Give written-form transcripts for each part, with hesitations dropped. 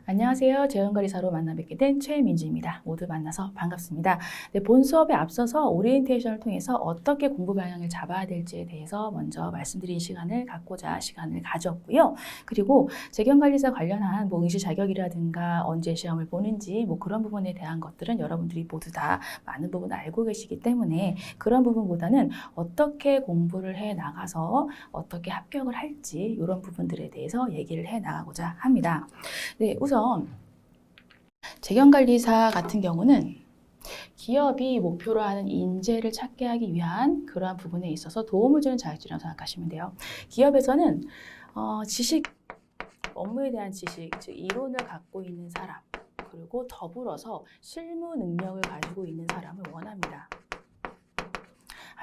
안녕하세요. 재원관리사로 만나 뵙게 된 최민지입니다. 모두 만나서 반갑습니다. 네, 본 수업에 앞서서 오리엔테이션을 통해서 어떻게 공부 방향을 잡아야 될지에 대해서 먼저 말씀드린 시간을 갖고자 시간을 가졌고요. 그리고 재경관리사 관련한 응시 자격이라든가 언제 시험을 보는지 그런 부분에 대한 것들은 여러분들이 모두 다 많은 부분 알고 계시기 때문에 그런 부분보다는 어떻게 공부를 해 나가서 어떻게 합격을 할지 이런 부분들에 대해서 얘기를 해 나가고자 합니다. 네, 우선 재경관리사 같은 경우는 기업이 목표로 하는 인재를 찾게 하기 위한 그러한 부분에 있어서 도움을 주는 자격증이라고 생각하시면 돼요. 기업에서는 지식, 업무에 대한 지식, 즉 이론을 갖고 있는 사람, 그리고 더불어서 실무 능력을 가지고 있는 사람을 원합니다.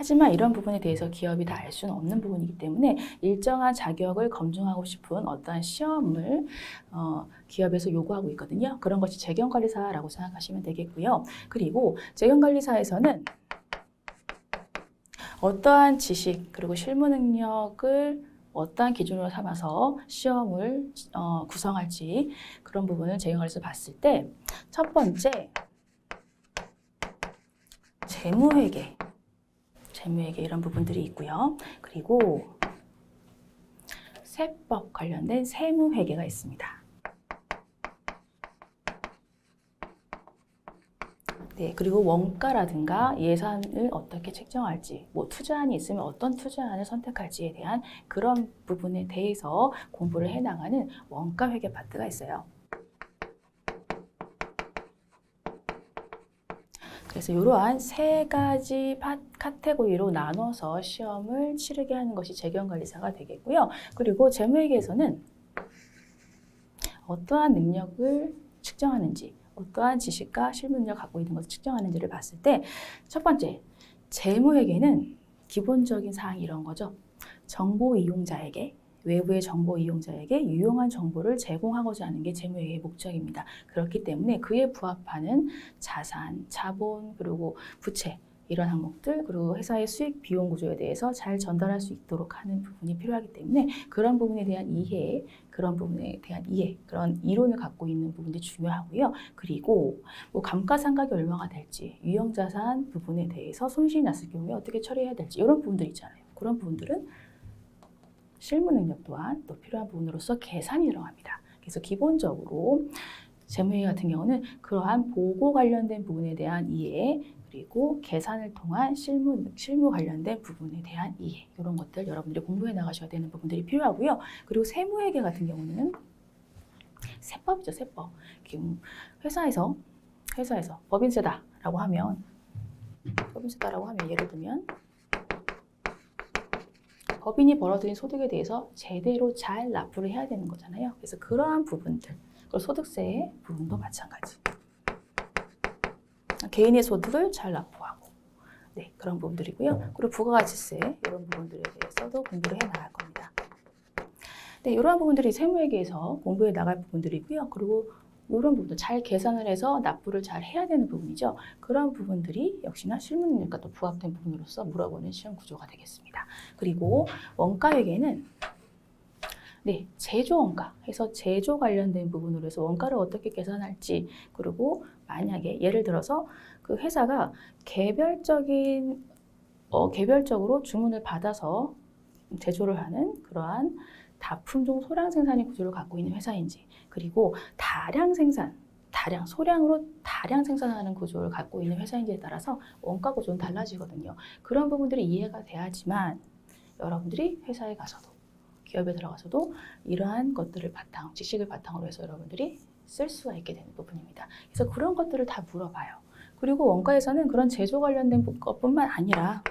하지만 이런 부분에 대해서 기업이 다 알 수는 없는 부분이기 때문에 일정한 자격을 검증하고 싶은 어떠한 시험을 기업에서 요구하고 있거든요. 그런 것이 재경관리사라고 생각하시면 되겠고요. 그리고 재경관리사에서는 어떠한 지식 그리고 실무 능력을 어떠한 기준으로 삼아서 시험을 구성할지 그런 부분을 재경관리사에서 봤을 때 첫 번째, 재무회계 이런 부분들이 있고요. 그리고 세법 관련된 세무회계가 있습니다. 네, 그리고 원가라든가 예산을 어떻게 책정할지, 투자안이 있으면 어떤 투자안을 선택할지에 대한 그런 부분에 대해서 공부를 해나가는 원가회계 파트가 있어요. 그래서 이러한 세 가지 카테고리로 나눠서 시험을 치르게 하는 것이 재경관리사가 되겠고요. 그리고 재무회계에서는 어떠한 능력을 측정하는지, 어떠한 지식과 실무 능력을 갖고 있는 것을 측정하는지를 봤을 때 첫 번째, 재무회계는 기본적인 사항이 이런 거죠. 정보 이용자에게 외부의 정보 이용자에게 유용한 정보를 제공하고자 하는 게 재무회계의 목적입니다. 그렇기 때문에 그에 부합하는 자산, 자본, 그리고 부채 이런 항목들 그리고 회사의 수익 비용 구조에 대해서 잘 전달할 수 있도록 하는 부분이 필요하기 때문에 그런 부분에 대한 이해, 그런 부분에 대한 이해, 그런 이론을 갖고 있는 부분이 중요하고요. 그리고 감가상각이 얼마가 될지, 유형자산 부분에 대해서 손실이 났을 경우에 어떻게 처리해야 될지 이런 부분들 있잖아요. 그런 부분들은 실무 능력 또한 또 필요한 부분으로서 계산이 들어갑니다. 그래서 기본적으로 재무회계 같은 경우는 그러한 보고 관련된 부분에 대한 이해 그리고 계산을 통한 실무 관련된 부분에 대한 이해 이런 것들 여러분들이 공부해 나가셔야 되는 부분들이 필요하고요. 그리고 세무회계 같은 경우는 세법이죠, 세법. 회사에서 법인세다라고 하면 예를 들면 법인이 벌어들인 소득에 대해서 제대로 잘 납부를 해야 되는 거잖아요. 그래서 그러한 부분들, 그리고 소득세의 부분도 마찬가지. 개인의 소득을 잘 납부하고, 네, 그런 부분들이고요. 그리고 부가가치세 이런 부분들에 대해서도 공부를 해 나갈 겁니다. 네, 이러한 부분들이 세무회계에서 공부해 나갈 부분들이고요. 그리고 이런 부분도 잘 계산을 해서 납부를 잘 해야 되는 부분이죠. 그런 부분들이 역시나 실무 능력과 또 부합된 부분으로서 물어보는 시험 구조가 되겠습니다. 그리고 원가회계는 제조원가 해서 제조 관련된 부분으로 해서 원가를 어떻게 계산할지 그리고 만약에 예를 들어서 그 회사가 개별적으로 주문을 받아서 제조를 하는 그러한 다품종 소량 생산의 구조를 갖고 있는 회사인지 그리고 소량으로 다량 생산하는 구조를 갖고 있는 회사인지에 따라서 원가 구조는 달라지거든요. 그런 부분들이 이해가 돼야지만 여러분들이 회사에 가서도 기업에 들어가서도 이러한 것들을 지식을 바탕으로 해서 여러분들이 쓸 수가 있게 되는 부분입니다. 그래서 그런 것들을 다 물어봐요. 그리고 원가에서는 그런 제조 관련된 것뿐만 아니라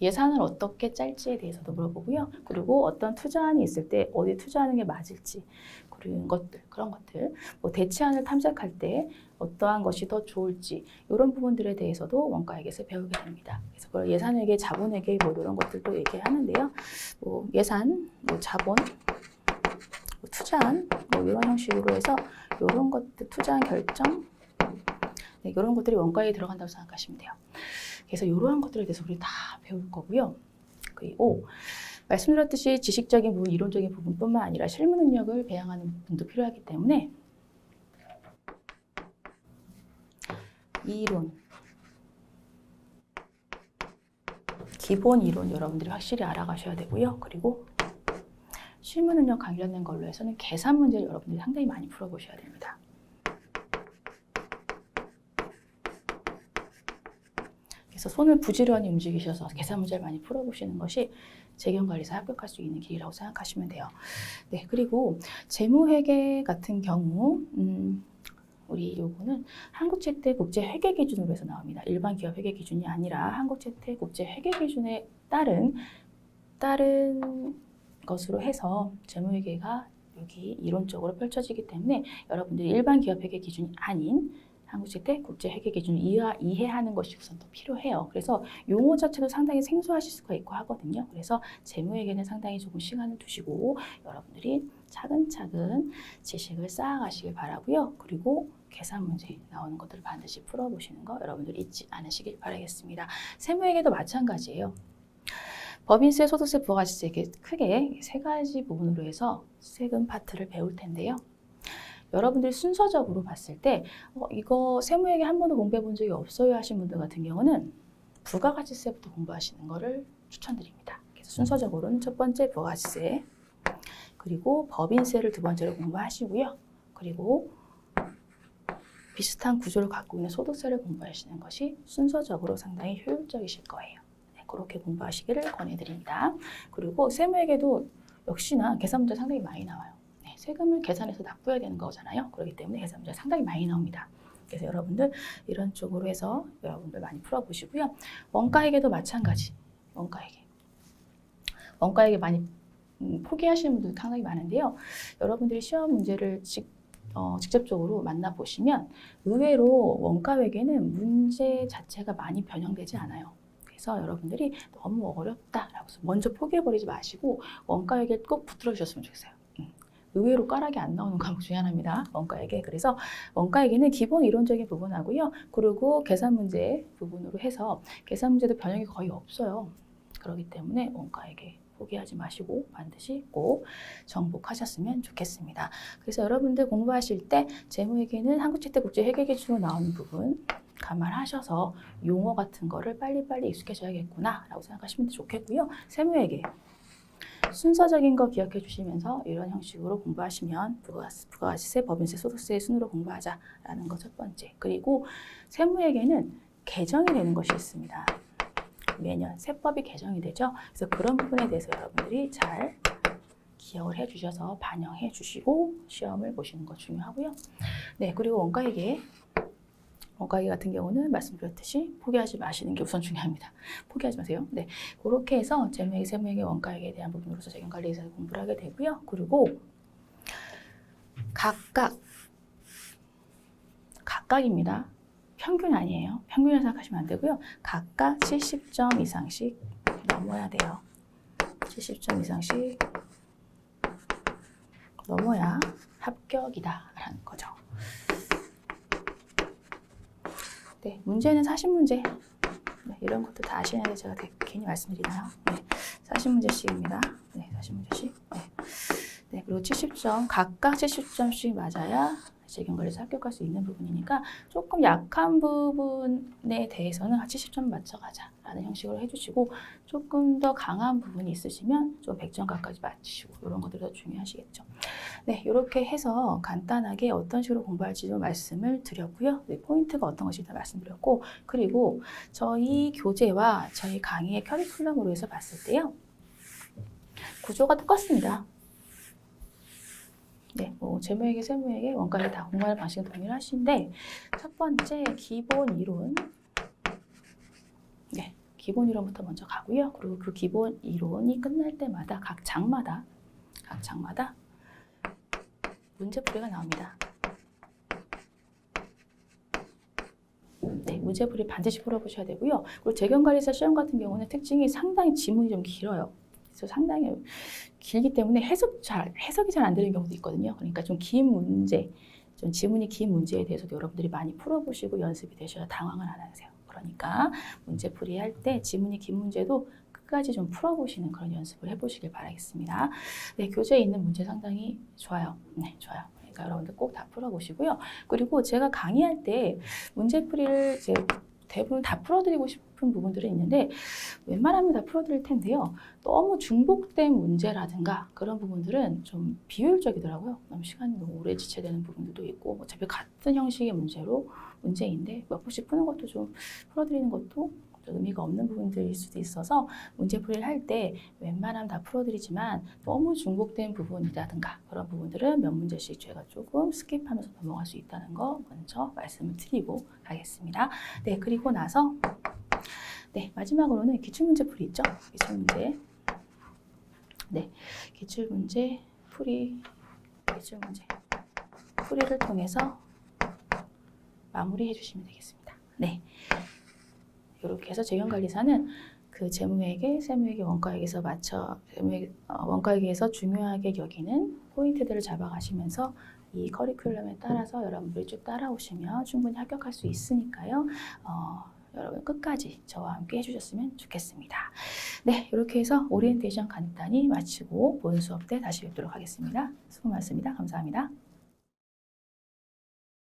예산을 어떻게 짤지에 대해서도 물어보고요. 그리고 어떤 투자안이 있을 때 어디 투자하는 게 맞을지 그런 것들, 대체안을 탐색할 때 어떠한 것이 더 좋을지 이런 부분들에 대해서도 원가회계에서 배우게 됩니다. 그래서 그걸 예산회계, 자본회계 이런 것들도 얘기하는데요. 예산, 자본, 투자안 이런 형식으로 해서 이런 것들 투자안 결정 이런 것들이 원가에 들어간다고 생각하시면 돼요. 그래서 이러한 것들에 대해서 우리 다 배울 거고요. 그리고 말씀드렸듯이 지식적인 부분, 이론적인 부분뿐만 아니라 실무 능력을 배양하는 부분도 필요하기 때문에 이론, 기본 이론 여러분들이 확실히 알아가셔야 되고요. 그리고 실무 능력 관련된 걸로 해서는 계산 문제를 여러분들이 상당히 많이 풀어보셔야 됩니다. 그래서 손을 부지런히 움직이셔서 계산 문제를 많이 풀어보시는 것이 재경관리사 합격할 수 있는 길이라고 생각하시면 돼요. 네, 그리고 재무회계 같은 경우 우리 요거는 한국채택 국제회계 기준으로 해서 나옵니다. 일반 기업 회계 기준이 아니라 한국채택 국제회계 기준에 따른 것으로 해서 재무회계가 여기 이론적으로 펼쳐지기 때문에 여러분들이 일반 기업 회계 기준이 아닌 한국채택 국제회계 기준을 이해하는 것이 우선 더 필요해요. 그래서 용어 자체도 상당히 생소하실 수가 있고 하거든요. 그래서 재무회계는 상당히 조금 시간을 두시고 여러분들이 차근차근 지식을 쌓아가시길 바라고요. 그리고 계산 문제 나오는 것들을 반드시 풀어보시는 거 여러분들 잊지 않으시길 바라겠습니다. 세무회계도 마찬가지예요. 법인세, 소득세, 부가가치세 이렇게 크게 세 가지 부분으로 해서 세금 파트를 배울 텐데요. 여러분들이 순서적으로 봤을 때 이거 세무회계 한 번도 공부해 본 적이 없어요 하신 분들 같은 경우는 부가가치세부터 공부하시는 거를 추천드립니다. 그래서 순서적으로는 첫 번째 부가가치세, 그리고 법인세를 두 번째로 공부하시고요. 그리고 비슷한 구조를 갖고 있는 소득세를 공부하시는 것이 순서적으로 상당히 효율적이실 거예요. 네, 그렇게 공부하시기를 권해드립니다. 그리고 세무회계도 역시나 계산 문제 상당히 많이 나와요. 세금을 계산해서 납부해야 되는 거잖아요. 그렇기 때문에 계산 문제가 상당히 많이 나옵니다. 그래서 여러분들 이런 쪽으로 해서 여러분들 많이 풀어보시고요. 원가회계도 마찬가지. 원가회계 많이 포기하시는 분들 상당히 많은데요. 여러분들이 시험 문제를 직접적으로 만나보시면 의외로 원가회계는 문제 자체가 많이 변형되지 않아요. 그래서 여러분들이 너무 어렵다라고 해서 먼저 포기해버리지 마시고 원가회계를 꼭 붙들어 주셨으면 좋겠어요. 의외로 까락이 안 나오는 과목 중에 하나입니다. 원가회계. 그래서 원가회계는 기본 이론적인 부분하고요. 그리고 계산 문제 부분으로 해서 계산 문제도 변형이 거의 없어요. 그렇기 때문에 원가회계 포기하지 마시고 반드시 꼭 정복하셨으면 좋겠습니다. 그래서 여러분들 공부하실 때 재무회계는 한국채택 국제회계 기준으로 나오는 부분 감안하셔서 용어 같은 거를 빨리빨리 익숙해져야겠구나 라고 생각하시면 좋겠고요. 세무회계 순서적인 거 기억해 주시면서 이런 형식으로 공부하시면 부가가치세, 법인세, 소득세 순으로 공부하자라는 거 첫 번째. 그리고 세무회계는 개정이 되는 것이 있습니다. 매년 세법이 개정이 되죠. 그래서 그런 부분에 대해서 여러분들이 잘 기억을 해 주셔서 반영해 주시고 시험을 보시는 거 중요하고요. 네, 그리고 원가회계 같은 경우는 말씀드렸듯이 포기하지 마시는 게 우선 중요합니다. 포기하지 마세요. 네, 그렇게 해서 재무회계, 세무회계, 원가회계에 대한 부분으로서 재경관리에서 공부를 하게 되고요. 그리고 각각입니다. 평균 아니에요. 평균을 생각하시면 안 되고요. 각각 70점 이상씩 넘어야 돼요. 70점 이상씩 넘어야 합격이다라는 거죠. 네, 문제는 40문제. 네, 이런 것도 다 아시는데 제가 괜히 말씀드리나요? 네, 40문제씩입니다. 네, 40문제씩. 네, 그리고 70점, 각각 70점씩 맞아야 재경관리에서 합격할 수 있는 부분이니까 조금 약한 부분에 대해서는 70점 맞춰가자라는 형식으로 해주시고 조금 더 강한 부분이 있으시면 좀 100점 가까이 맞추시고 이런 것들이 더 중요하시겠죠. 네, 이렇게 해서 간단하게 어떤 식으로 공부할지 좀 말씀을 드렸고요. 네, 포인트가 어떤 것인지 말씀드렸고 그리고 저희 교재와 저희 강의의 커리큘럼으로 해서 봤을 때요. 구조가 똑같습니다. 네, 재무회계, 세무회계, 원가회계 다 공부하는 방식은 동일하신데 첫 번째 기본 이론, 네, 기본 이론부터 먼저 가고요. 그리고 그 기본 이론이 끝날 때마다 각 장마다 문제풀이가 나옵니다. 네, 문제풀이 반드시 풀어보셔야 되고요. 그리고 재경관리사 시험 같은 경우는 특징이 상당히 지문이 좀 길어요. 그래서 상당히 길기 때문에 해석이 잘 안 되는 경우도 있거든요. 그러니까 좀 긴 문제, 좀 지문이 긴 문제에 대해서도 여러분들이 많이 풀어보시고 연습이 되셔야 당황을 안 하세요. 그러니까 문제풀이 할 때 지문이 긴 문제도 끝까지 좀 풀어보시는 그런 연습을 해보시길 바라겠습니다. 네, 교재에 있는 문제 상당히 좋아요. 네, 좋아요. 그러니까 여러분들 꼭 다 풀어보시고요. 그리고 제가 강의할 때 문제풀이를 이제 대부분 다 풀어드리고 싶은 부분들이 있는데 웬만하면 다 풀어드릴 텐데요. 너무 중복된 문제라든가 그런 부분들은 좀 비효율적이더라고요. 너무 시간이 너무 오래 지체되는 부분들도 있고 어차피 같은 형식의 문제인데 몇 번씩 푸는 것도 좀 풀어드리는 것도 의미가 없는 부분들일 수도 있어서 문제풀이를 할 때 웬만하면 다 풀어드리지만 너무 중복된 부분이라든가 그런 부분들은 몇 문제씩 제가 조금 스킵하면서 넘어갈 수 있다는 거 먼저 말씀을 드리고 가겠습니다. 네, 그리고 나서 네, 마지막으로는 기출문제풀이 있죠? 기출문제. 네, 기출문제 풀이를 통해서 마무리해 주시면 되겠습니다. 네. 이렇게 해서 재경관리사는 그 재무회계, 세무회계, 원가회계에서 원가회계에서 중요하게 여기는 포인트들을 잡아가시면서 이 커리큘럼에 따라서 여러분들이 쭉 따라오시면 충분히 합격할 수 있으니까요. 여러분 끝까지 저와 함께 해주셨으면 좋겠습니다. 네, 이렇게 해서 오리엔테이션 간단히 마치고 본 수업 때 다시 뵙도록 하겠습니다. 수고 많습니다. 감사합니다.